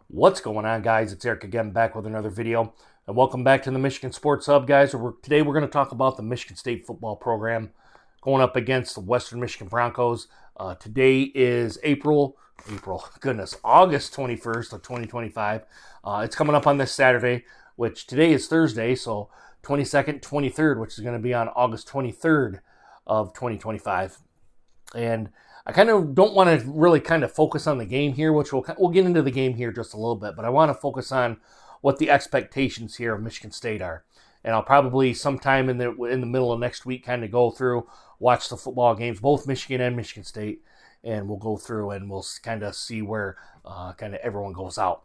What's going on, guys? It's Eric again, back with another video, and welcome back to the Michigan Sports Hub, guys. Today we're going to talk about the Michigan State football program going up against the Western Michigan Broncos. Today is August 21st of 2025. It's coming up on this Saturday, which today is Thursday, so 22nd, 23rd, which is going to be on August 23rd of 2025. And I kind of don't want to really kind of focus on the game here, which we'll get into the game here just a little bit, but I want to focus on what the expectations here of Michigan State are. And I'll probably sometime in the middle of next week kind of go through, watch the football games, both Michigan and Michigan State, and we'll go through and we'll kind of see where kind of everyone goes out.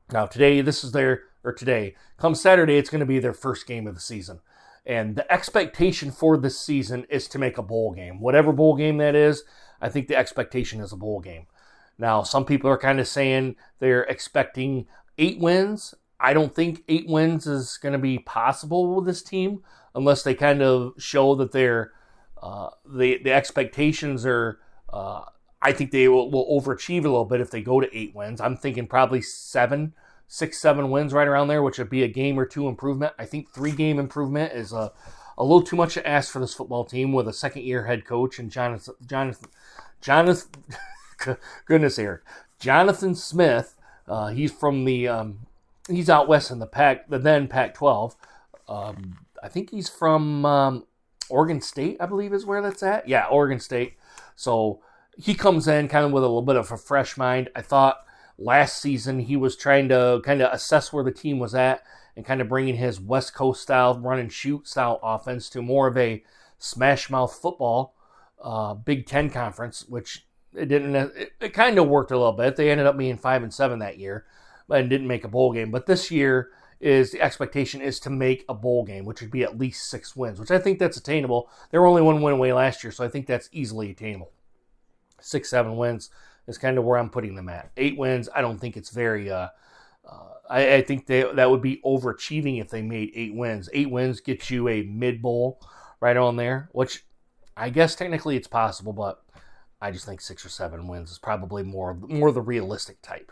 Now today, come Saturday, it's going to be their first game of the season. And the expectation for this season is to make a bowl game. Whatever bowl game that is, I think the expectation is a bowl game. Now, some people are kind of saying they're expecting 8 wins. I don't think 8 wins is going to be possible with this team unless they kind of show that they're the expectations are. I think they will overachieve a little bit if they go to 8 wins. I'm thinking probably 7 wins right around there, which would be a game or 2 improvement. I think 3-game improvement is a little too much to ask for this football team with a second-year head coach and Jonathan goodness, Eric. Jonathan Smith, he's from he's out west in the then Pac-12. I think he's from Oregon State, I believe is where that's at. Yeah, Oregon State. So he comes in kind of with a little bit of a fresh mind. I thought last season he was trying to kind of assess where the team was at and kind of bringing his West Coast style, run and shoot style offense to more of a smash mouth football Big Ten conference, which it didn't. It kind of worked a little bit. They ended up being 5-7 that year, and didn't make a bowl game. But this year the expectation is to make a bowl game, which would be at least 6 wins, which I think that's attainable. They were only 1 win away last year, so I think that's easily attainable. 6-7 wins is kind of where I'm putting them at. 8 wins, I don't think it's very. I think that would be overachieving if they made 8 wins. 8 wins gets you a mid bowl right on there, which I guess technically it's possible, but I just think 6 or 7 wins is probably more the realistic type.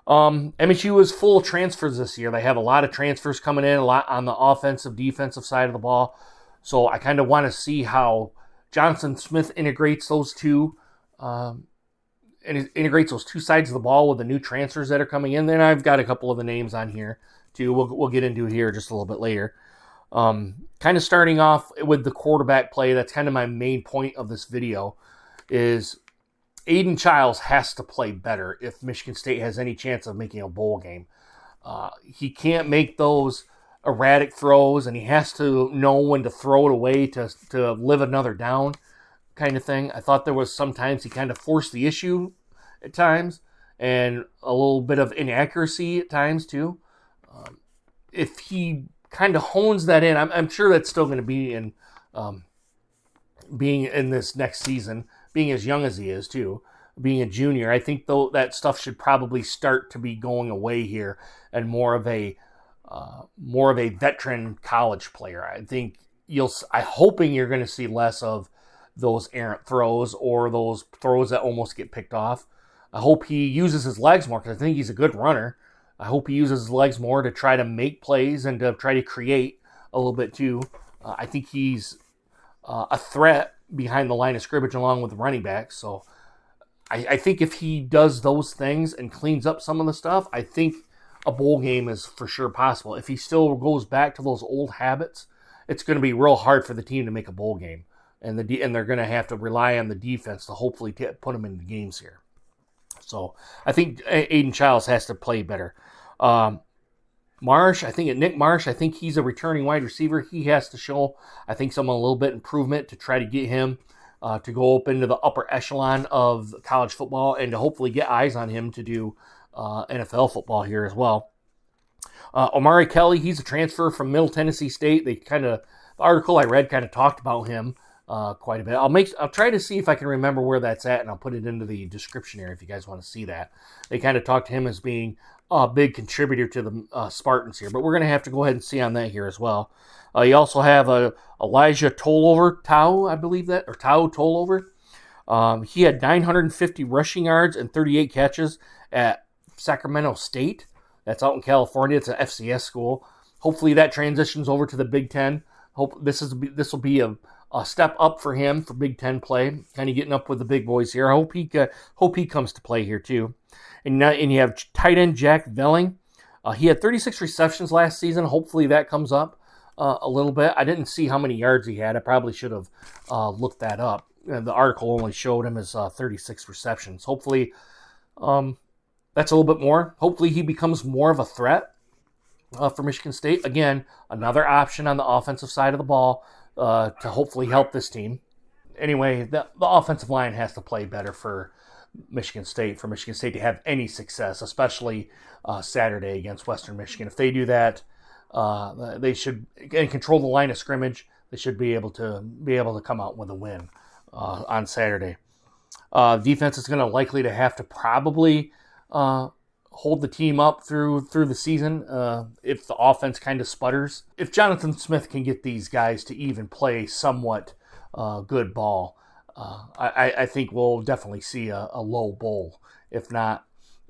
MSU is full of transfers this year. They have a lot of transfers coming in, a lot on the offensive, defensive side of the ball. So I kind of want to see how Jonathan Smith integrates those two sides of the ball with the new transfers that are coming in. Then I've got a couple of the names on here too. We'll get into here just a little bit later. Kind of starting off with the quarterback play. That's kind of my main point of this video. Is Aiden Childs has to play better if Michigan State has any chance of making a bowl game. He can't make those erratic throws, and he has to know when to throw it away to live another down kind of thing. I thought there was sometimes he kind of forced the issue at times, and a little bit of inaccuracy at times too. If he kind of hones that in, I'm sure that's still going to be in being in this next season, being as young as he is too, being a junior. I think though that stuff should probably start to be going away here and more of a veteran college player. I think I'm hoping you're going to see less of those errant throws or those throws that almost get picked off. I hope he uses his legs more because I think he's a good runner. I hope he uses his legs more to try to make plays and to try to create a little bit too. I think he's a threat behind the line of scrimmage along with the running backs. So I think if he does those things and cleans up some of the stuff, I think a bowl game is for sure possible. If he still goes back to those old habits, it's going to be real hard for the team to make a bowl game. And they're going to have to rely on the defense to hopefully put them in the games here. So I think Aiden Childs has to play better. Nick Marsh, I think he's a returning wide receiver. He has to show, I think, a little bit improvement to try to get him to go up into the upper echelon of college football and to hopefully get eyes on him to do NFL football here as well. Omari Kelly, he's a transfer from Middle Tennessee State. The article I read kind of talked about him quite a bit. I'll try to see if I can remember where that's at, and I'll put it into the description here if you guys want to see that. They kind of talked to him as being a big contributor to the Spartans here, but we're going to have to go ahead and see on that here as well. You also have Elijah Tau, I believe that, or Tau Tollover. He had 950 rushing yards and 38 catches at Sacramento State. That's out in California. It's an FCS school. Hopefully that transitions over to the Big Ten. Hope this will be a step up for him for Big Ten play. Kind of getting up with the big boys here. I hope he comes to play here too. And you have tight end Jack Velling. He had 36 receptions last season. Hopefully that comes up a little bit. I didn't see how many yards he had. I probably should have looked that up. The article only showed him as 36 receptions. Hopefully that's a little bit more. Hopefully he becomes more of a threat for Michigan State. Again, another option on the offensive side of the ball to hopefully help this team. Anyway, the offensive line has to play better for Michigan State to have any success, especially Saturday against Western Michigan. If they do that, they should control the line of scrimmage. They should be able to come out with a win on Saturday. Defense is going to likely to have to probably hold the team up through the season if the offense kind of sputters. If Jonathan Smith can get these guys to even play somewhat good ball, I think we'll definitely see a low bowl, if not,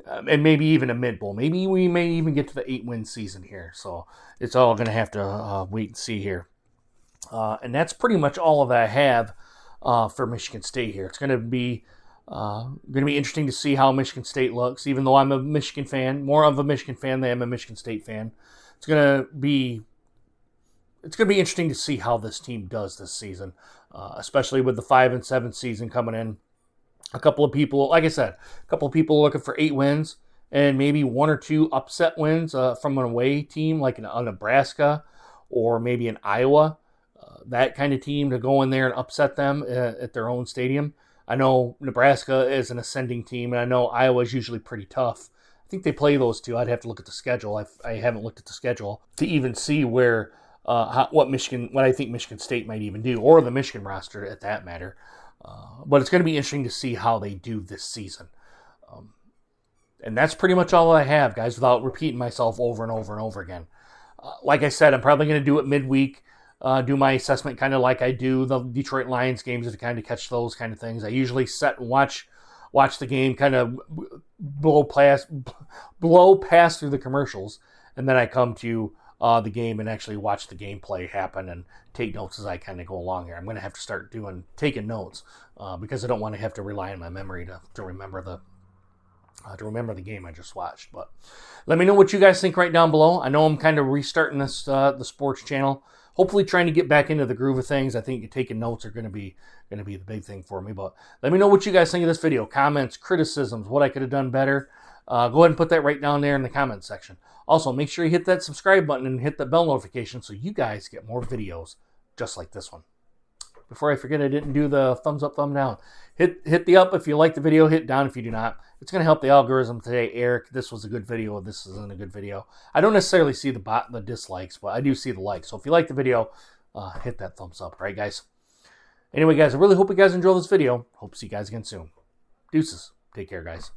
and maybe even a mid bowl. Maybe we may even get to the 8-win season here. So it's all going to have to wait and see here. And that's pretty much all that I have for Michigan State here. It's going to be interesting to see how Michigan State looks, even though I'm a Michigan fan, more of a Michigan fan than I'm a Michigan State fan. It's going to be interesting to see how this team does this season, especially with the 5-7 season coming in. A couple of people, like I said, looking for 8 wins and maybe 1 or 2 upset wins from an away team like a Nebraska or maybe an Iowa. That kind of team to go in there and upset them at their own stadium. I know Nebraska is an ascending team, and I know Iowa is usually pretty tough. I think they play those two. I'd have to look at the schedule. I haven't looked at the schedule to even see where what I think Michigan State might even do, or the Michigan roster at that matter. But it's going to be interesting to see how they do this season. And that's pretty much all I have, guys, without repeating myself over and over and over again. Like I said, I'm probably going to do it midweek. Do my assessment kind of like I do the Detroit Lions games to kind of catch those kind of things. I usually set and watch the game, kind of blow past through the commercials, and then I come to the game and actually watch the gameplay happen and take notes as I kind of go along here. I'm going to have to start taking notes because I don't want to have to rely on my memory to remember the game I just watched. But let me know what you guys think right down below. I know I'm kind of restarting this the sports channel. Hopefully trying to get back into the groove of things. I think taking notes are going to be the big thing for me. But let me know what you guys think of this video. Comments, criticisms, what I could have done better. Go ahead and put that right down there in the comments section. Also, make sure you hit that subscribe button and hit the bell notification so you guys get more videos just like this one. Before I forget, I didn't do the thumbs up, thumb down. Hit the up if you like the video. Hit down if you do not. It's going to help the algorithm today. Eric, this was a good video. This isn't a good video. I don't necessarily see the dislikes, but I do see the likes. So if you like the video, hit that thumbs up. All right, guys? Anyway, guys, I really hope you guys enjoy this video. Hope to see you guys again soon. Deuces. Take care, guys.